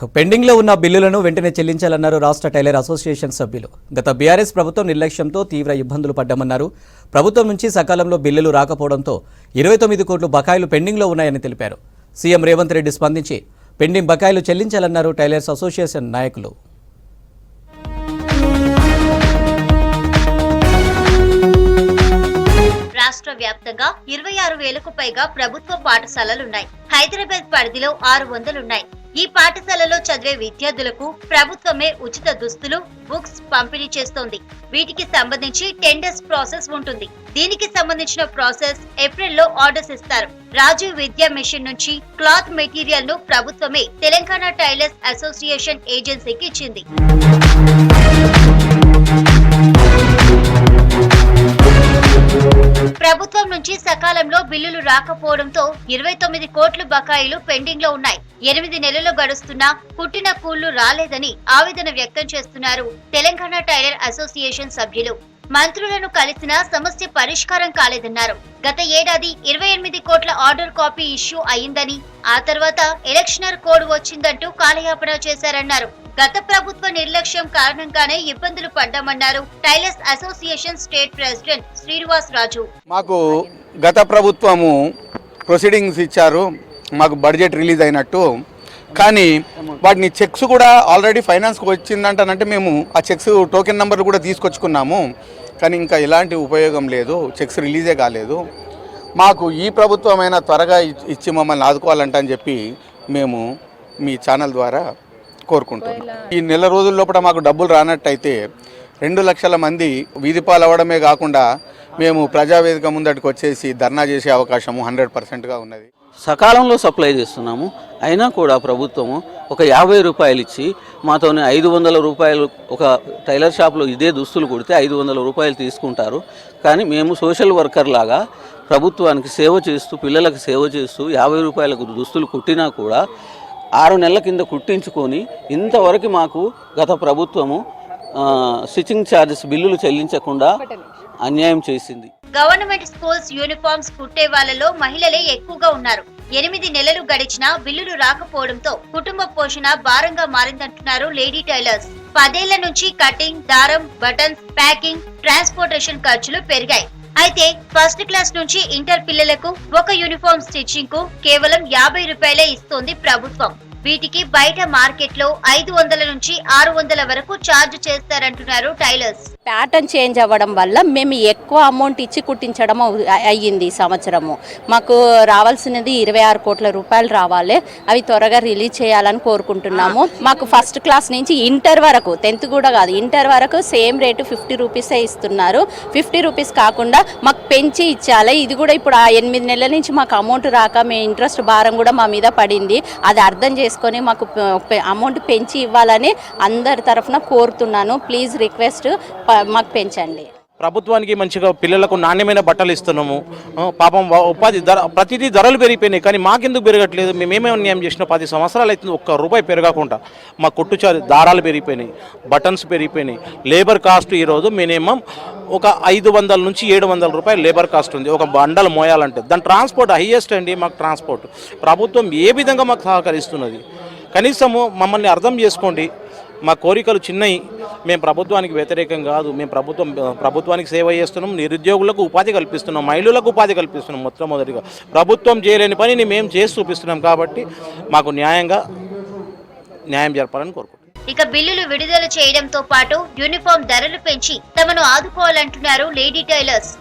Pending లో ఉన్న బిల్లులను వెంటనే చెల్లించాలన్నారు రాష్ట్ర టైలర్ అసోసియేషన్ సభ్యులు. గత బీఆర్ఎస్ ప్రభుత్వం నిర్లక్ష్యంతో తీవ్ర ఇబ్బందులు పడ్డామన్నారు. ప్రభుత్వం నుంచి సకాలంలో బిల్లులు రాకపోవడంతో 29 కోట్లు బకాయిలు పెండింగ్ లో ఉన్నాయని తెలిపారు. సీఎం రేవంత్ రెడ్డి స్పందించి పెండింగ్ బకాయిలు చెల్లించాలన్నారు టైలర్స్ అసోసియేషన్ నాయకులు. రాష్ట్ర వ్యాప్తంగా 26,000కు పైగా ప్రభుత్వ పాఠశాలలున్నాయి. హైదరాబాద్ పరిధిలో 600 ఈ పాఠశాలలో చదివే విద్యార్థులకు ప్రభుత్వమే ఉచిత దుస్తులు, బుక్స్ పంపిణీ చేస్తోంది. వీటికి సంబంధించి టెండర్స్ ప్రాసెస్ ఉంటుంది. దీనికి సంబంధించిన ప్రాసెస్ ఏప్రిల్లో ఆర్డర్స్ ఇస్తారు. రాజీవ్ విద్యా మిషన్ నుంచి క్లాత్ మెటీరియల్ ను ప్రభుత్వమే తెలంగాణ టైలర్స్ అసోసియేషన్ ఏజెన్సీకి ఇచ్చింది. ప్రభుత్వం నుంచి సకాలంలో బిల్లులు రాకపోవడంతో 29 కోట్ల బకాయిలు పెండింగ్ లో ఉన్నాయి. 8 నెలలు గడుస్తున్నా పుట్టిన కూళ్లు రాలేదని ఆవేదన వ్యక్తం చేస్తున్నారు తెలంగాణ టైలర్ అసోసియేషన్ సభ్యులు. మంత్రులను కలిసినా సమస్య పరిష్కారం కాలేదన్నారు. గత ఏడాది 28 కోట్ల ఆర్డర్ కాపీ ఇష్యూ అయిందని, ఆ తర్వాత ఎలక్షనర్ కోడ్ వచ్చిందంటూ కాలయాపన చేశారన్నారు. గత ప్రభుత్వ నిర్లక్ష్యం కారణంగానే ఇబ్బందులు పడ్డామన్నారు tailors association state president Srinivas Raju. మాకు గత ప్రభుత్వము ప్రొసీడింగ్స్ ఇచ్చారు, మాకు బడ్జెట్ రిలీజ్ అయినట్టు, కానీ వాటిని చెక్స్ కూడా ఆల్రెడీ ఫైనాన్స్కి వచ్చిందంటానంటే మేము ఆ చెక్స్ టోకెన్ నెంబర్ కూడా తీసుకొచ్చుకున్నాము, కానీ ఇంకా ఎలాంటి ఉపయోగం లేదు, చెక్స్ రిలీజే కాలేదు. మాకు ఈ ప్రభుత్వమైనా త్వరగా ఇచ్చి మమ్మల్ని ఆదుకోవాలంటని చెప్పి మేము మీ ఛానల్ ద్వారా కోరుకుంటున్నాం. ఈ నెల రోజుల లోపల మాకు డబ్బులు రానట్టయితే 2 లక్షల మంది వీధి పాలవడమే కాకుండా మేము ప్రజావేదిక ముందటికి వచ్చేసి ధర్నా చేసే అవకాశము 100%గా ఉన్నది. సకాలంలో సప్లై చేస్తున్నాము, అయినా కూడా ప్రభుత్వము ఒక 50 రూపాయలు ఇచ్చి మాతోనే 500 రూపాయలు, ఒక టైలర్ షాప్లో ఇదే దుస్తులు కుడితే 500 రూపాయలు తీసుకుంటారు. కానీ మేము సోషల్ వర్కర్ లాగా ప్రభుత్వానికి సేవ చేస్తూ, పిల్లలకు సేవ చేస్తూ 50 రూపాయలకు దుస్తులు కుట్టినా కూడా 6 నెలల కింద కుట్టించుకొని ఇంతవరకు మాకు గత ప్రభుత్వము స్టిచ్చింగ్ ఛార్జెస్ బిల్లులు చెల్లించకుండా అన్యాయం చేసింది. గవర్నమెంట్ స్కూల్స్ యూనిఫామ్స్ కుట్టే వాళ్ళలో మహిళలే ఎక్కువగా ఉన్నారు. 8 నెలలు గడిచినా బిల్లులు రాకపోవడంతో కుటుంబ పోషణ భారంగా మారిందంటున్నారు లేడీ టైలర్స్. 10 ఏళ్ల నుంచి కటింగ్, దారం, బటన్స్, ప్యాకింగ్, ట్రాన్స్పోర్టేషన్ ఖర్చులు పెరిగాయి. అయితే ఫస్ట్ క్లాస్ నుంచి ఇంటర్ పిల్లలకు ఒక యూనిఫామ్ స్టిచ్చింగ్ కు కేవలం 50 రూపాయలే ఇస్తోంది ప్రభుత్వం. వీటికి బయట మార్కెట్ లో 500 నుంచి 600 వరకు ఛార్జ్ చేస్తారంటున్నారు టైలర్స్. ప్యాటర్న్ చేంజ్ అవ్వడం వల్ల మేము ఎక్కువ అమౌంట్ ఇచ్చి కుట్టించడం అయ్యింది. ఈ సంవత్సరము మాకు రావాల్సినది 26 కోట్ల రూపాయలు రావాలి. అవి త్వరగా రిలీజ్ చేయాలని కోరుకుంటున్నాము. మాకు ఫస్ట్ క్లాస్ నుంచి ఇంటర్ వరకు, 10th కూడా కాదు, ఇంటర్ వరకు సేమ్ రేటు 50 రూపీసే ఇస్తున్నారు. 50 రూపీస్ కాకుండా మాకు పెంచి ఇచ్చాలి. ఇది కూడా ఇప్పుడు 8 నెలల నుంచి మాకు అమౌంట్ రాక మేము ఇంట్రెస్ట్ భారం కూడా మా మీద పడింది. అది అర్థం చేసుకొని మాకు అమౌంట్ పెంచి ఇవ్వాలని అందరి తరఫున కోరుతున్నాను. ప్లీజ్ రిక్వెస్ట్, మాకు పెంచండి. ప్రభుత్వానికి మంచిగా పిల్లలకు నాణ్యమైన బట్టలు ఇస్తున్నాము. పాపం ఉపాధి ప్రతిదీ ధరలు పెరిగిపోయినాయి, కానీ మాకెందుకు పెరగట్లేదు? మేమేమో అన్యాయం చేసినా 10 సంవత్సరాలు అవుతుంది, ఒక్క రూపాయి పెరగకుండా. మా కొట్టు దారాలు పెరిగిపోయినాయి, బటన్స్ పెరిగిపోయినాయి. లేబర్ కాస్ట్ ఈరోజు మినిమం ఒక 500 నుంచి 700 రూపాయలు లేబర్ కాస్ట్ ఉంది ఒక బండలు మోయాలంటే. దాని ట్రాన్స్పోర్ట్ హైయెస్ట్ అండి. మాకు ట్రాన్స్పోర్ట్ ప్రభుత్వం ఏ విధంగా మాకు సహకరిస్తున్నది? కనీసము మమ్మల్ని అర్థం చేసుకోండి. మా కోరికలు చిన్నవి. మేము ప్రభుత్వానికి వ్యతిరేకం కాదు. మేము ప్రభుత్వానికి సేవ చేస్తున్నాం, నిరుద్యోగులకు ఉపాధి కల్పిస్తున్నాం, మహిళలకు ఉపాధి కల్పిస్తున్నాం. మొట్టమొదటిగా ప్రభుత్వం చేయలేని పనిని మేము చేసి చూపిస్తున్నాం. కాబట్టి మాకు న్యాయం జరపాలని కోరుకుంటున్నాం. ఇక బిల్లులు విడుదల చేయడంతో పాటు యూనిఫామ్ ధరలు పెంచి తమను ఆదుకోవాలంటున్నారు లేడీ టైలర్స్.